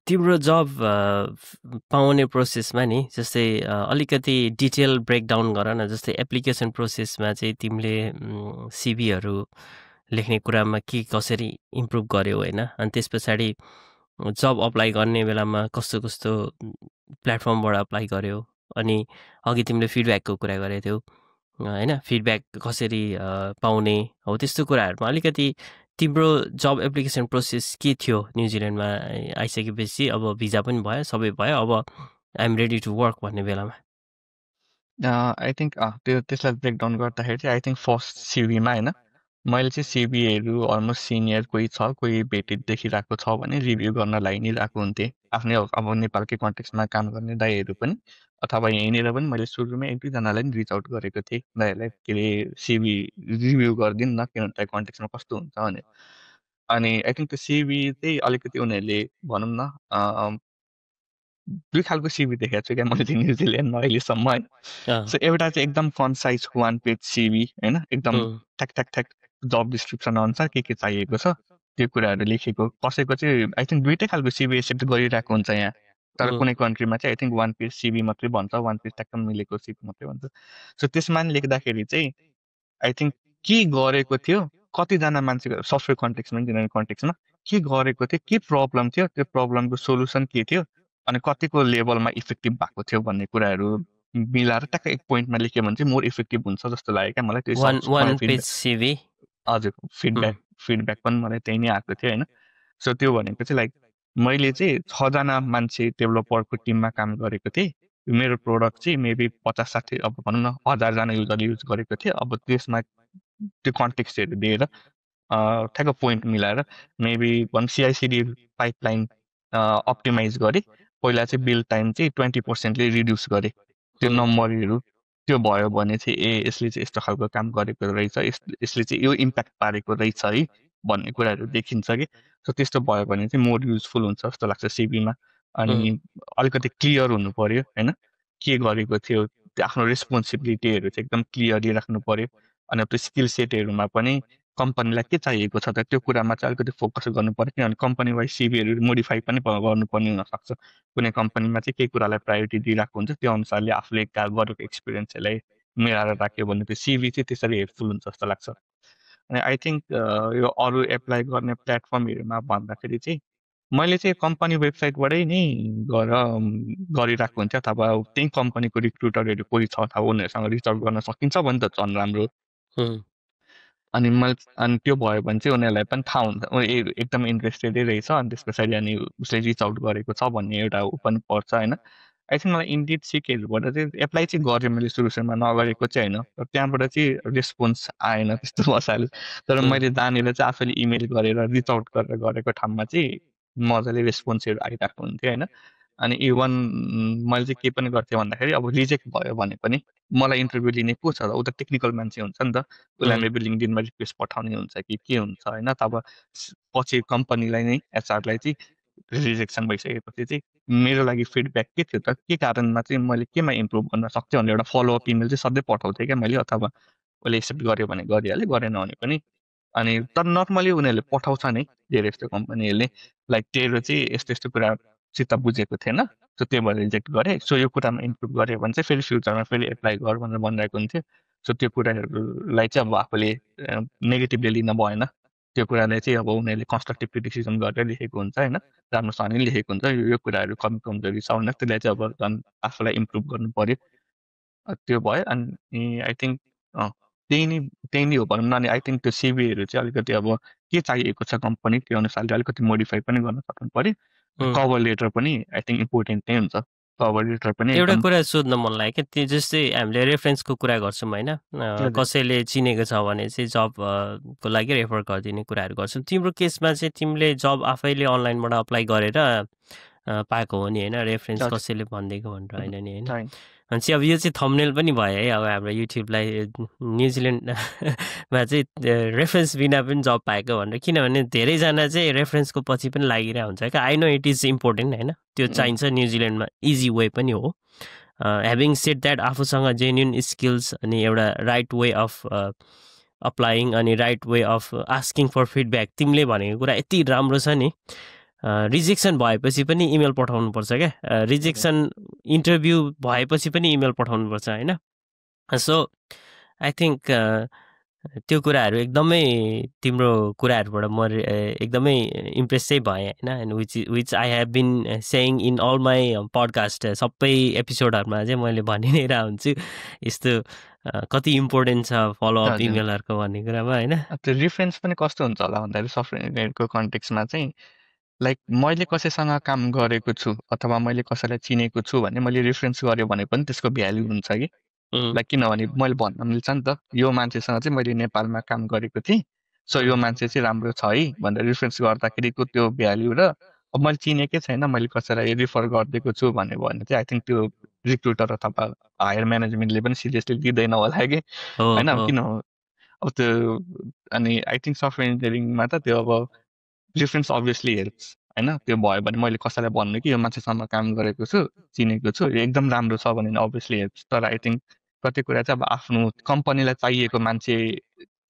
तिम्रो जब पाउने प्रोसेसमा नि जस्तै अलिकति डिटेल ब्रेकडाउन गर न। जस्तै एप्लिकेसन प्रोसेसमा चाहिँ तिमीले सिभीहरू लेख्ने कुरामा के कसरी इम्प्रुभ गर्यौ होइन, अनि त्यस पछाडि जब अप्लाई गर्ने बेलामा कस्तो कस्तो प्लेटफर्मबाट अप्लाई गर्यौ, अनि अघि तिमीले फिडब्याकको कुरा गरेको थियौ होइन, फिडब्याक कसरी पाउने हो त्यस्तो कुराहरूमा अलिकति तिम्रो जब एप्लिकेसन प्रोसेस के थियो न्युजिल्यान्डमा आइसकेपछि? अब भिजा पनि भयो, सबै भयो, अब आइएम रेडी टु वर्क भन्ने बेलामा आई थिङ्क त्यसलाई ब्रेकडाउन गर्दाखेरि चाहिँ आई थिङ्क फर्स्ट सिभीमा होइन, मैले चाहिँ सिभीहरू अलमोस्ट सिनियर कोही छ, कोही भेटेड देखिरहेको छ भने रिभ्यू गर्न लागि नै रहेको हुन्थेँ। आफ्नै अब नेपालकै कन्टेक्समा काम गर्ने दाइहरू पनि अथवा यहीँनिर पनि मैले सुरुमै 1-2जनालाई नि रिच आउट गरेको थिएँ, दाइहरूलाई के अरे सिभी रिभ्यू गरिदिनु न किनभने कन्टेक्समा कस्तो हुन्छ भने। अनि आई थिङ्क त्यो सिभी चाहिँ अलिकति उनीहरूले भनौँ न दुई खालको सिभी देखेको छु क्या मैले चाहिँ न्युजिल्यान्डमा अहिलेसम्म होइन। सो एउटा चाहिँ एकदम कन्साइज 1 पेज सिभी होइन, एकदम ठ्याक ठ्याक ठ्याक जब डिस्क्रिप्सन अनुसार के चाहिएको छ त्यो कुराहरू लेखेको। कसैको चाहिँ आई थिङ्क दुइटै खालको सिभी एक्सेप्ट गरिरहेको हुन्छ यहाँ, तर कुनै कन्ट्रीमा चाहिँ आई थिङ्क 1 पेज सिभी मात्रै भन्छ, 1 पेज ट्याक्क मिलेको सिभी मात्रै भन्छ। सो त्यसमा नि लेख्दाखेरि चाहिँ आई थिङ्क के गरेको थियो, कतिजना मान्छेको सफ्टवेयर कन्टेक्समा इन्जिनियरिङ कन्टेक्समा के गरेको थियो, के प्रब्लम थियो, त्यो प्रब्लमको सोल्युसन के थियो, अनि कतिको लेभलमा इफेक्टिभ भएको थियो भन्ने कुराहरू मिलाएर ट्याक्क एक पोइन्टमा लेख्यो भने चाहिँ मोर इफेक्टिभ हुन्छ जस्तो लाग्यो क्या मलाई। त्यो हजुर फिडब्याक पनि मलाई त्यही नै आएको थियो होइन। सो त्यो भनेको चाहिँ लाइक मैले चाहिँ 6जना मान्छे डेभलपरको टिममा काम गरेको थिएँ। मेरो प्रोडक्ट चाहिँ मेबी 50-60 अब भनौँ न 1000जना युजरले युज गरेको थिएँ। अब त्यसमा त्यो कन्टेक्स्टहरू दिएर ठ्याक्क पोइन्ट मिलाएर मेबी सिआइसिडी पाइपलाइन अप्टिमाइज गरेँ। पहिला चाहिँ बिल्ड टाइम चाहिँ 20%ले रिड्युस गरेँ। त्यो नम्बरहरू त्यो भयो भने चाहिँ यसले चाहिँ यस्तो खालको काम गरेको रहेछ, यसले चाहिँ यो इम्प्याक्ट पारेको रहेछ है भन्ने कुराहरू देखिन्छ कि। सो त्यस्तो भयो भने चाहिँ मोर युजफुल हुन्छ जस्तो लाग्छ सिभीमा। अनि अलिकति क्लियर हुनु पर्यो होइन, के गरेको थियो, त्यो आफ्नो रेस्पोन्सिबिलिटीहरू चाहिँ एकदम क्लियरली राख्नु पर्यो। अनि त्यो स्किल सेटहरूमा पनि कम्पनीलाई के चाहिएको छ त त्यो कुरामा चाहिँ अलिकति फोकस गर्नु पर्यो, किनभने कम्पनी वाइज सिभीहरू मोडिफाई पनि गर्नुपर्ने हुनसक्छ। कुनै कम्पनीमा चाहिँ केही कुरालाई प्रायोरिटी दिइरहेको हुन्छ, त्यो अनुसारले आफूले गरेको एक्सपिरियन्सहरूलाई मिलाएर राख्यो भने त्यो सिभी चाहिँ त्यसरी हेल्पफुल हुन्छ जस्तो लाग्छ। अनि आई थिङ्क यो अरू एप्लाई गर्ने प्लेटफर्महरूमा भन्दाखेरि चाहिँ मैले चाहिँ कम्पनी वेबसाइटबाटै नै गरिरहेको हुन्छ, अथवा त्यही कम्पनीको रिक्रुटरहरू कोही छ अथवा उनीहरूसँग रिच आउट गर्न सकिन्छ भने त झन् राम्रो। अनि त्यो भयो भने चाहिँ उनीहरूलाई पनि थाहा हुन्छ एकदम इन्ट्रेस्टेडै रहेछ, अनि त्यस पछाडि अनि उसले रिच आउट गरेको छ भन्ने एउटा ऊ पनि पर्छ होइन। आई थिङ्क मलाई इन्डिड सिकहरूबाट चाहिँ एप्लाई चाहिँ गरेँ मैले सुरुमा, नगरेको चाहिँ होइन, त्यहाँबाट चाहिँ रेस्पोन्स आएन त्यस्तो मजाले। तर मैले जानेर चाहिँ आफैले इमेल गरेर रिच आउट गरेर गरेको ठाउँमा चाहिँ मजाले रेस्पोन्सहरू आइरहेको हुन्थ्यो होइन। अनि इभन मैले चाहिँ के पनि गर्थेँ भन्दाखेरि अब रिजेक्ट भयो भने पनि मलाई इन्टरभ्यू लिने को छ, ऊ त टेक्निकल मान्छे हुन्छ नि त, उसलाई मेबी लिङ्कडिनमा रिक्वेस्ट पठाउने हुन्छ कि के हुन्छ होइन। तब पछि कम्पनीलाई नै एचआरलाई चाहिँ रिजेक्सन भइसकेपछि चाहिँ मेरो लागि फिडब्याक के थियो त, के कारणमा चाहिँ मैले केमा इम्प्रुभ गर्न सक्थेँ भनेर एउटा फलोअप इमेल चाहिँ सधैँ पठाउँथेँ क्या मैले, अथवा उसले एक्सेप्ट गर्यो भने गरिहालेँ, गरेन भने पनि। अनि तर नर्मली उनीहरूले पठाउँछ नै धेरै जस्तो कम्पनीहरूले, लाइक तेरो चाहिँ यस्तो यस्तो कुरासित बुझेको थिएन, सो त्यही भएर रिजेक्ट गरेँ, सो यो कुरामा इम्प्रुभ गर्यो भने चाहिँ फेरि फ्युचरमा फेरि एप्लाई गर भनेर भनिरहेको हुन्थ्यो। सो त्यो कुराहरूलाई चाहिँ अब आफूले नेगेटिभली लिन भएन, त्यो कुरालाई चाहिँ अब उनीहरूले कन्स्ट्रक्टिभ क्रिटिसिजम गरेर लेखेको हुन्छ होइन, राम्रोसँगले लेखेको हुन्छ यो कुराहरू कमी कमजोरी छ भनेर, त्यसलाई चाहिँ अब झन् आफूलाई इम्प्रुभ गर्नु पर्यो। त्यो भयो। अनि आई थिङ्क त्यही नै हो भनौँ न। अनि आई थिङ्क त्यो सिभीहरू चाहिँ अलिकति अब के चाहिएको छ कम्पनी त्यो अनुसारले अलिकति मोडिफाई पनि गर्न सक्नु पर्यो। कभर लेटर पनि आई थिङ्क इम्पोर्टेन्ट नै हुन्छ। कभर लेटर पनि एउटा कुरा सोध्न मन लाग्यो क्या, त्यो जस्तै हामीले रेफरेन्सको कुरा गर्छौँ होइन, कसैले चिनेको छ भने चाहिँ जबको लागि रेफर गरिदिने कुराहरू गर्छौँ। तिम्रो केसमा चाहिँ तिमीले जब आफैले अनलाइनबाट अप्लाई गरेर पाएको हो नि होइन, रेफरेन्स कसैले भनिदिएको भनेर होइन नि होइन। अनि चाहिँ अब यो चाहिँ थम्बनेल पनि भयो है, अब हाम्रो युट्युबलाई न्युजिल्यान्डमा चाहिँ रेफरेन्स बिना पनि जब पाएको भनेर, किनभने धेरैजना चाहिँ रेफरेन्सको पछि पनि लागिरहेको हुन्छ क्या। I know it is important होइन, त्यो चाहिन्छ न्युजिल्यान्डमा, इजी वे पनि हो। ह्याभिङ सेड द्याट आफूसँग जेन्युन स्किल्स अनि एउटा राइट वे अफ अप्लाइङ अनि right way of asking for feedback, तिमीले भनेको कुरा यति राम्रो छ नि, रिजेक्सन भएपछि पनि इमेल पठाउनुपर्छ क्या, रिजेक्सन इन्टरभ्यू भएपछि पनि इमेल पठाउनुपर्छ होइन। सो आई थिङ्क त्यो कुराहरू एकदमै तिम्रो कुराहरूबाट म एकदमै इम्प्रेस चाहिँ भएँ होइन। And which I have been saying in all my podcast, सबै एपिसोडहरूमा चाहिँ मैले भनि नै रह हुन्छु यस्तो कति इम्पोर्टेन्ट छ फलोअप इमेलहरूको भन्ने कुरामा होइन। त्यो रिफरेन्स पनि कस्तो हुन्छ होला भन्दाखेरि सफ्टवेयर इन्जिनियरको कन्टेक्समा चाहिँ लाइक मैले कसैसँग काम गरेको छु अथवा मैले कसैलाई चिनेको छु भने मैले रिफरेन्स गरेँ भने पनि त्यसको भ्याल्यु हुन्छ कि। लाइक किनभने मैले भन्न मिल्छ नि त, यो मान्छेसँग चाहिँ मैले नेपालमा काम गरेको थिएँ, सो यो मान्छे चाहिँ राम्रो छ है भनेर रिफरेन्स गर्दाखेरिको त्यो भ्याल्यु र अब मैले चिनेकै छैन मैले कसैलाई रिफर गरिदिएको छु भन्यो भने चाहिँ आई थिङ्क त्यो रिक्रुटर अथवा हायर म्यानेजमेन्टले पनि सिरियसली लिँदैन होला कि होइन। किन अब त्यो अनि आई थिङ्क सफ्टवेयर इन्जिनियरिङमा त त्यो अब रिफरेन्स अभियसली हेल्प्स होइन। त्यो भयो भने मैले कसैलाई भन्नु कि यो मान्छेसँग काम गरेको छु चिनेको छु यो एकदम राम्रो छ भने अभियसली हेल्प्स। तर आई थिङ्क कति कुरा चाहिँ अब आफ्नो कम्पनीलाई चाहिएको मान्छे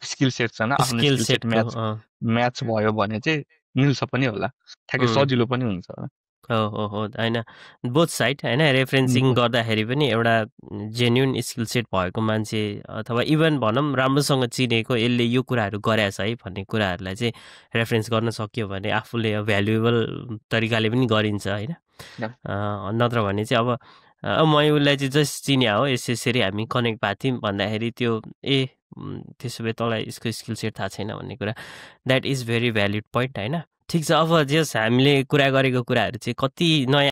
स्किल सेट छैन, आफ्नो स्किल सेट म्याच भयो भने चाहिँ मिल्छ पनि होला, ठ्याक्कै सजिलो पनि हुन्छ। हो होइन, बोथ साइड होइन, रेफरेन्सिङ गर्दाखेरि पनि एउटा जेन्युन स्किल सेट भएको मान्छे अथवा इभन भनौँ राम्रोसँग चिनेको यसले यो कुराहरू गरेछ है भन्ने कुराहरूलाई चाहिँ रेफरेन्स गर्न सक्यो भने आफूले भ्यालुएबल तरिकाले पनि गरिन्छ होइन। नत्र भने चाहिँ अब म उसलाई चाहिँ जस्ट चिने हो यसरी हामी कनेक्ट भएको थियौँ भन्दाखेरि त्यो त्यसो भए तँलाई यसको स्किल सेट थाहा छैन भन्ने कुरा, that is very valid point होइन। ठिक छ, अब जस हामीले कुरा गरेको कुराहरू चाहिँ कति नयाँ